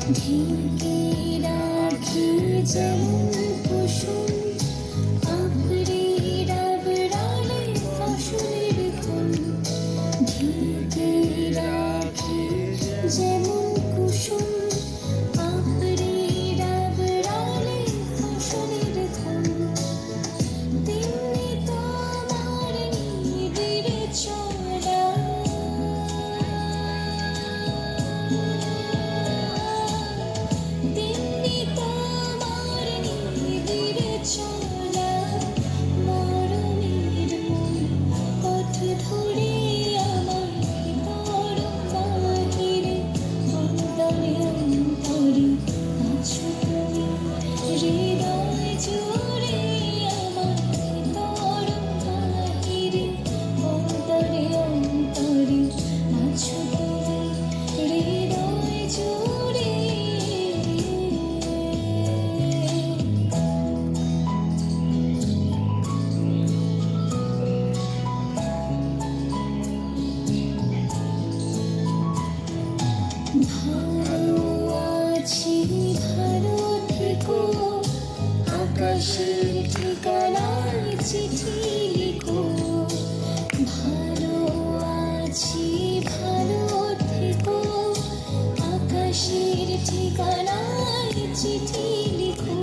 ঢেকে রাখি যেমন কুসুম আঁকড়ে ডাবরালে ফসলের খুন। ঢেকে রাখি যেমন কুসুম আঁকড়ে ডাবরালে ফসলের খুন। তেমনি তোমার নিবিড় চলা তেমনি তোমার নিবিড় চলা মরণের মূল পথ ধরে আমায় তর বাহিরে অন্তরে অন্তরে আছো তুমি হৃদয় জুড়ে আমায় তর বাহিরে অন্তরে অন্তরে আছো তুমি হৃদয় জুড়ে। ভালো আছি ভালো থেকো আকাশের ঠিকানায় চিঠি লিখো। ভালো আছি ভালো থেকো আকাশের ঠিকানায় চিঠি লিখো।